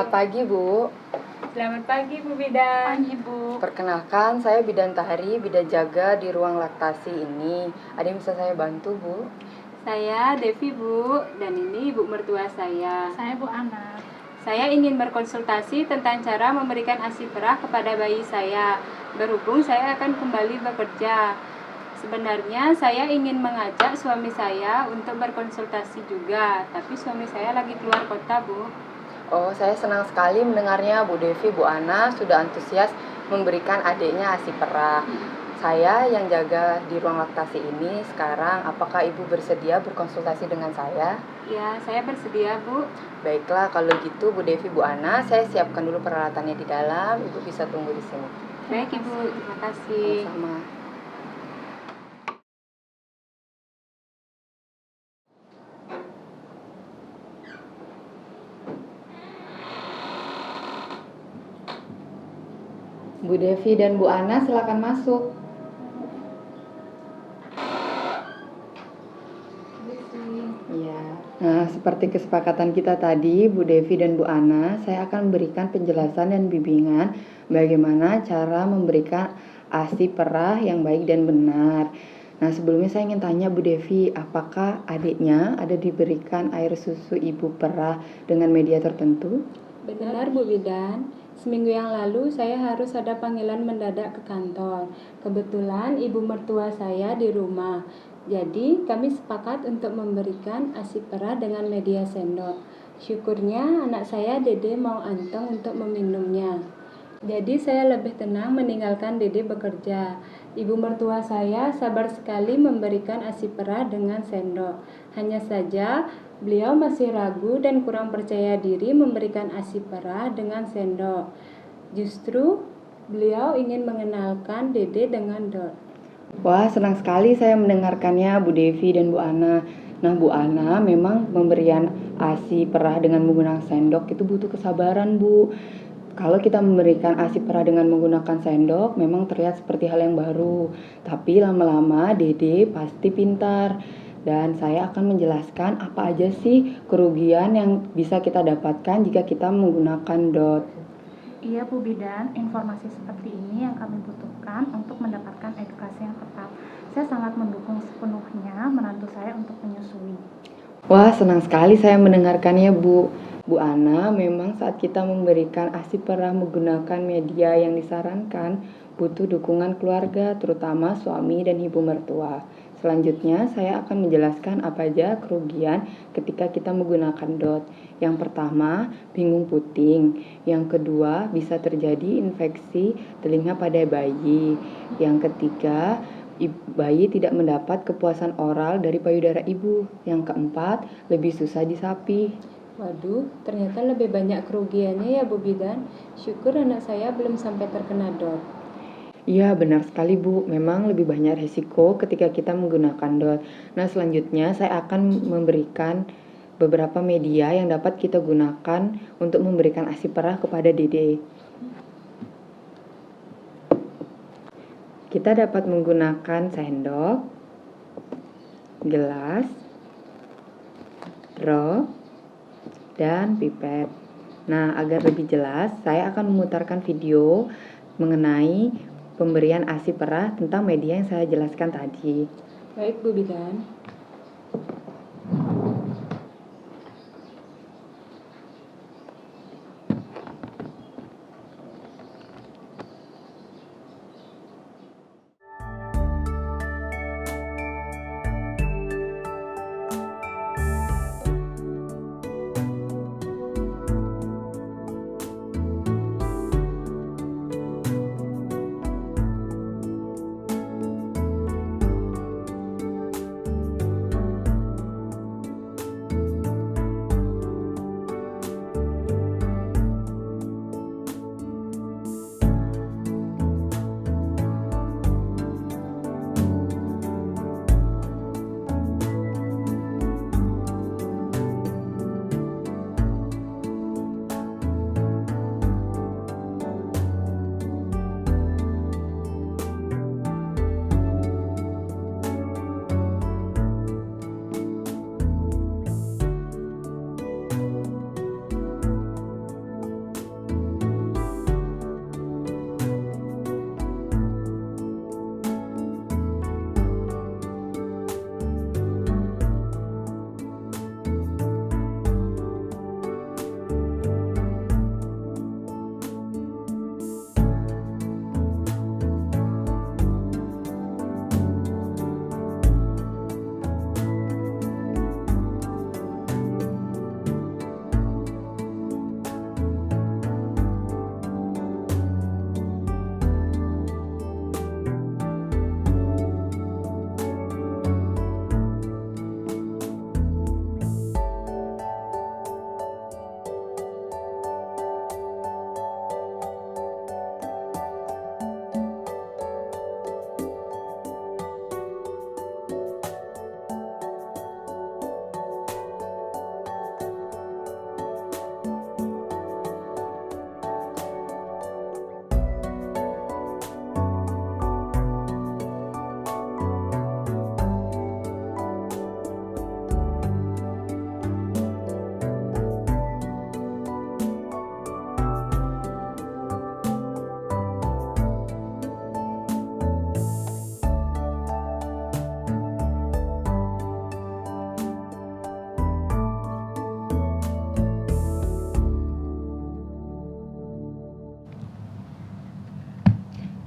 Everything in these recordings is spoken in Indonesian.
Selamat pagi, Bu. Selamat pagi, Bu Bidan. Pagi, Bu. Perkenalkan, saya Bidan Tahari, bidan jaga di ruang laktasi ini. Ada yang bisa saya bantu, Bu? Saya Devi, Bu, dan ini ibu mertua saya. Saya Bu Ana. Saya ingin berkonsultasi tentang cara memberikan ASI perah kepada bayi saya. Berhubung saya akan kembali bekerja. Sebenarnya saya ingin mengajak suami saya untuk berkonsultasi juga, tapi suami saya lagi keluar kota, Bu. Oh, saya senang sekali mendengarnya Bu Devi, Bu Ana sudah antusias memberikan adiknya ASI perah. Saya yang jaga di ruang laktasi ini sekarang, apakah Ibu bersedia berkonsultasi dengan saya? Ya, saya bersedia, Bu. Baiklah, kalau gitu Bu Devi, Bu Ana, saya siapkan dulu peralatannya di dalam. Ibu bisa tunggu di sini. Baik, Ibu. Terima kasih. Sama-sama. Bu Devi dan Bu Ana silakan masuk. Iya. Nah, seperti kesepakatan kita tadi, Bu Devi dan Bu Ana, saya akan memberikan penjelasan dan bimbingan bagaimana cara memberikan ASI perah yang baik dan benar. Nah, sebelumnya saya ingin tanya Bu Devi, apakah adiknya ada diberikan air susu ibu perah dengan media tertentu? Benar, Bu Bidan. Seminggu yang lalu saya harus ada panggilan mendadak ke kantor. Kebetulan ibu mertua saya di rumah. Jadi kami sepakat untuk memberikan ASI perah dengan media sendok. Syukurnya anak saya Dede mau anteng untuk meminumnya. Jadi saya lebih tenang meninggalkan Dede bekerja. Ibu mertua saya sabar sekali memberikan ASI perah dengan sendok. Hanya saja beliau masih ragu dan kurang percaya diri memberikan ASI perah dengan sendok. Justru beliau ingin mengenalkan Dede dengan dot. Wah, senang sekali saya mendengarkannya Bu Devi dan Bu Ana. Nah, Bu Ana, memang pemberian ASI perah dengan menggunakan sendok itu butuh kesabaran, Bu. Kalau kita memberikan ASI perah dengan menggunakan sendok, memang terlihat seperti hal yang baru. Tapi lama-lama Dede pasti pintar. Dan saya akan menjelaskan apa aja sih kerugian yang bisa kita dapatkan jika kita menggunakan dot. Iya, Bu Bidan, informasi seperti ini yang kami butuhkan untuk mendapatkan edukasi yang tepat. Saya sangat mendukung sepenuhnya menantu saya untuk menyusui. Wah, senang sekali saya mendengarkannya, Bu. Bu Ana, memang saat kita memberikan ASI perah menggunakan media yang disarankan, butuh dukungan keluarga, terutama suami dan ibu mertua. Selanjutnya, saya akan menjelaskan apa aja kerugian ketika kita menggunakan dot. Yang pertama, bingung puting. Yang kedua, bisa terjadi infeksi telinga pada bayi. Yang ketiga, bayi tidak mendapat kepuasan oral dari payudara ibu. Yang keempat, lebih susah disapi. Waduh, ternyata lebih banyak kerugiannya ya, Bu Bidan. Syukur anak saya belum sampai terkena dot. Iya, benar sekali Bu. Memang lebih banyak resiko ketika kita menggunakan dot. Nah, selanjutnya saya akan memberikan beberapa media yang dapat kita gunakan untuk memberikan ASI perah kepada Dede. Kita dapat menggunakan sendok, gelas, drop, dan pipet. Nah, agar lebih jelas, saya akan memutarkan video mengenai pemberian ASI perah tentang media yang saya jelaskan tadi. Baik, Bu Bidan.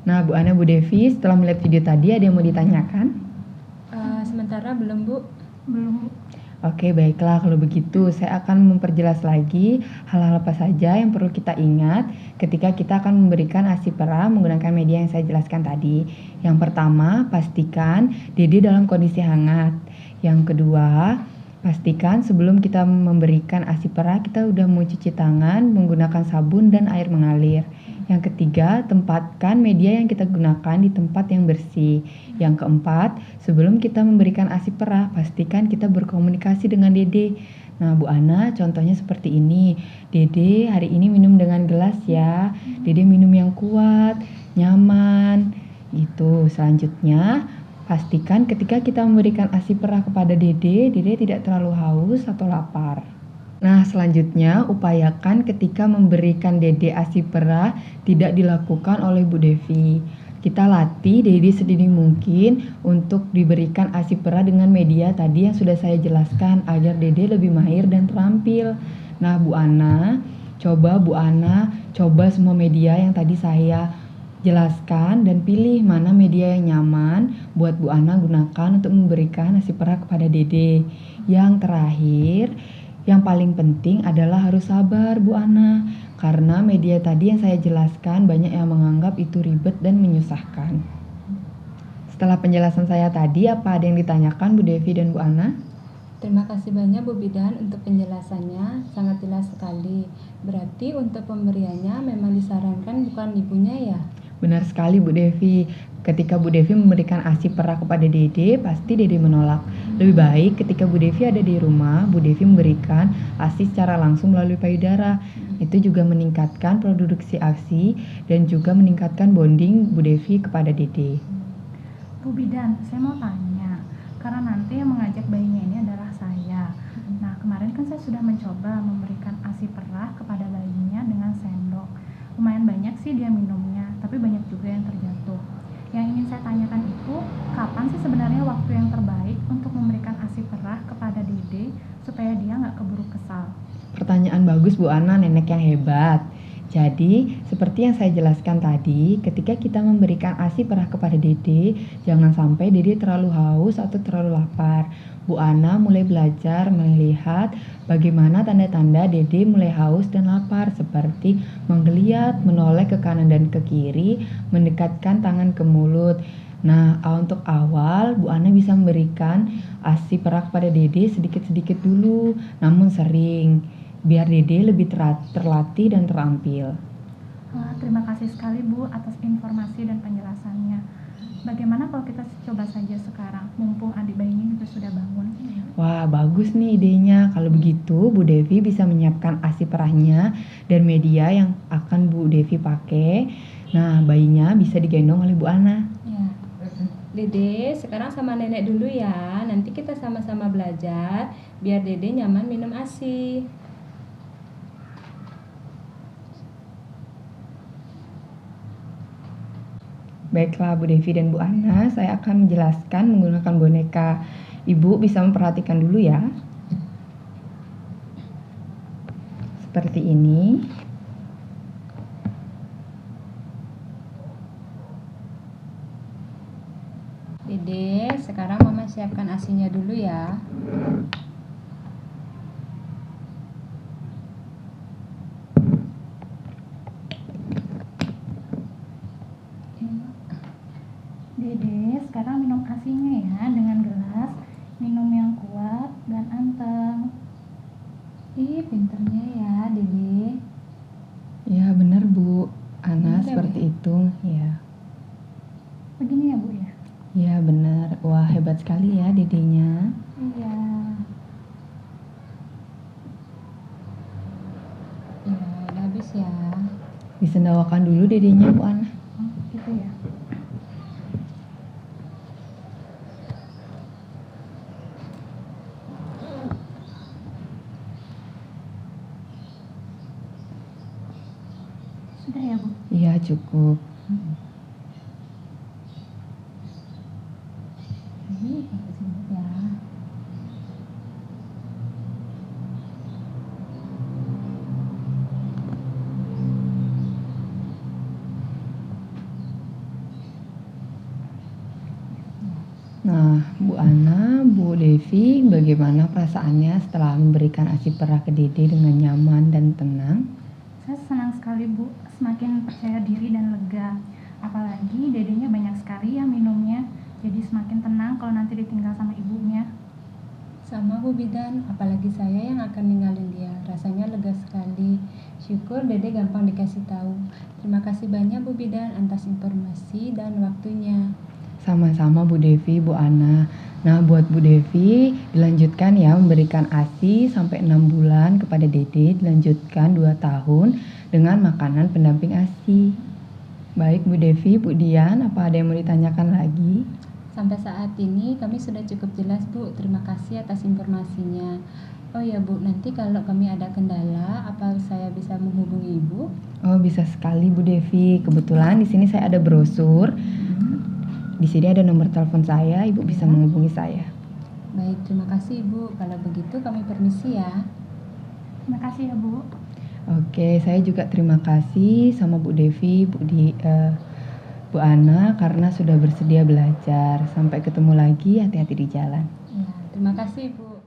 Nah, Bu Ana, Bu Devi, setelah melihat video tadi ada yang mau ditanyakan? Sementara belum, Bu. Belum, Bu. Oke, baiklah. Kalau begitu, saya akan memperjelas lagi hal-hal apa saja yang perlu kita ingat ketika kita akan memberikan ASI perah menggunakan media yang saya jelaskan tadi. Yang pertama, pastikan DD dalam kondisi hangat. Yang kedua, pastikan sebelum kita memberikan ASI perah, kita udah mencuci tangan menggunakan sabun dan air mengalir. Yang ketiga, tempatkan media yang kita gunakan di tempat yang bersih. Yang keempat, sebelum kita memberikan ASI perah, pastikan kita berkomunikasi dengan Dede. Nah, Bu Ana, contohnya seperti ini. Dede hari ini minum dengan gelas ya. Dede minum yang kuat, nyaman, gitu. Selanjutnya, pastikan ketika kita memberikan ASI perah kepada Dede, Dede tidak terlalu haus atau lapar. Nah, selanjutnya upayakan ketika memberikan Dede ASI perah tidak dilakukan oleh Bu Devi. Kita latih Dede sedini mungkin untuk diberikan ASI perah dengan media tadi yang sudah saya jelaskan agar Dede lebih mahir dan terampil. Nah, Bu Ana coba semua media yang tadi saya jelaskan dan pilih mana media yang nyaman buat Bu Ana gunakan untuk memberikan ASI perah kepada Dede. Yang terakhir, yang paling penting adalah harus sabar, Bu Ana, karena media tadi yang saya jelaskan banyak yang menganggap itu ribet dan menyusahkan. Setelah penjelasan saya tadi, apa ada yang ditanyakan Bu Devi dan Bu Ana? Terima kasih banyak Bu Bidan untuk penjelasannya, sangat jelas sekali. Berarti untuk pemberiannya memang disarankan bukan ibunya ya? Benar sekali Bu Devi. Ketika Bu Devi memberikan ASI perah kepada Dede, pasti Dede menolak. Lebih baik ketika Bu Devi ada di rumah, Bu Devi memberikan ASI secara langsung melalui payudara. Itu juga meningkatkan produksi ASI dan juga meningkatkan bonding Bu Devi kepada Dede. Bu Bidan, saya mau tanya, karena nanti yang mengajak bayinya ini adalah saya. Nah, kemarin kan saya sudah mencoba memberikan ASI perah kepada bayinya dengan sendok. Lumayan banyak sih dia minumnya, tapi banyak juga yang terjatuh. Yang ingin saya tanyakan itu, kapan sih sebenarnya waktu yang terbaik untuk memberikan ASI perah kepada Dede supaya dia nggak keburu kesal? Pertanyaan bagus Bu Ana, nenek yang hebat. Jadi, seperti yang saya jelaskan tadi, ketika kita memberikan ASI perah kepada Dede, jangan sampai Dede terlalu haus atau terlalu lapar. Bu Ana mulai belajar melihat bagaimana tanda-tanda Dede mulai haus dan lapar, seperti menggeliat, menoleh ke kanan dan ke kiri, mendekatkan tangan ke mulut. Nah, untuk awal Bu Ana bisa memberikan ASI perah kepada Dede sedikit-sedikit dulu, namun sering, biar Dede lebih terlatih dan terampil. Wah, terima kasih sekali Bu atas informasi dan penjelasannya. Bagaimana kalau kita coba saja sekarang, mumpung adik bayinya juga sudah bangun? Wah, bagus nih idenya. Kalau begitu, Bu Devi bisa menyiapkan ASI perahnya dan media yang akan Bu Devi pakai. Nah, bayinya bisa digendong oleh Bu Ana. Ya. Dede, sekarang sama nenek dulu ya. Nanti kita sama-sama belajar biar Dede nyaman minum ASI. Baiklah Bu Devi dan Bu Ana, saya akan menjelaskan menggunakan boneka. Ibu bisa memperhatikan dulu ya. Seperti ini. Dede, sekarang Mama siapkan ASINya dulu ya. Dede, sekarang minum ASINya ya dengan gelas, minum yang kuat dan anteng. Ih, pinternya ya, Dede. Ya benar Bu Ana, Benar ya, seperti Bu? itu ya. Begini ya Bu ya? Ya benar. Wah, hebat sekali ya dedenya. Iya. Ya, udah habis ya. Disendawakan dulu dedenya Bu Ana. Oh, gitu ya. Sudah ya Bu? Iya cukup. Ih, pakai sini ya. Nah, Bu Ana, Bu Devi, bagaimana perasaannya setelah memberikan ASI perah ke Dede dengan nyaman dan tenang? Saya senang sekali Bu, semakin percaya diri dan lega. Apalagi dedenya banyak sekali yang minumnya, jadi semakin tenang kalau nanti ditinggal sama ibunya. Sama Bu Bidan, apalagi saya yang akan ninggalin dia. Rasanya lega sekali. Syukur Dede gampang dikasih tahu. Terima kasih banyak Bu Bidan atas informasi dan waktunya. Sama-sama Bu Devi, Bu Ana. Nah, buat Bu Devi, dilanjutkan ya memberikan ASI sampai 6 bulan kepada Dede, dilanjutkan 2 tahun dengan makanan pendamping ASI. Baik Bu Devi, Bu Dian, apa ada yang mau ditanyakan lagi? Sampai saat ini kami sudah cukup jelas Bu, terima kasih atas informasinya. Oh ya Bu, nanti kalau kami ada kendala, apa saya bisa menghubungi Ibu? Oh, bisa sekali Bu Devi. Kebetulan di sini saya ada brosur. Di sini ada nomor telepon saya, Ibu bisa menghubungi saya. Baik, terima kasih Ibu. Kalau begitu kami permisi ya. Terima kasih ya Bu. Oke, saya juga terima kasih sama Bu Devi, Bu Ana karena sudah bersedia belajar. Sampai ketemu lagi, hati-hati di jalan. Ya, terima kasih Bu.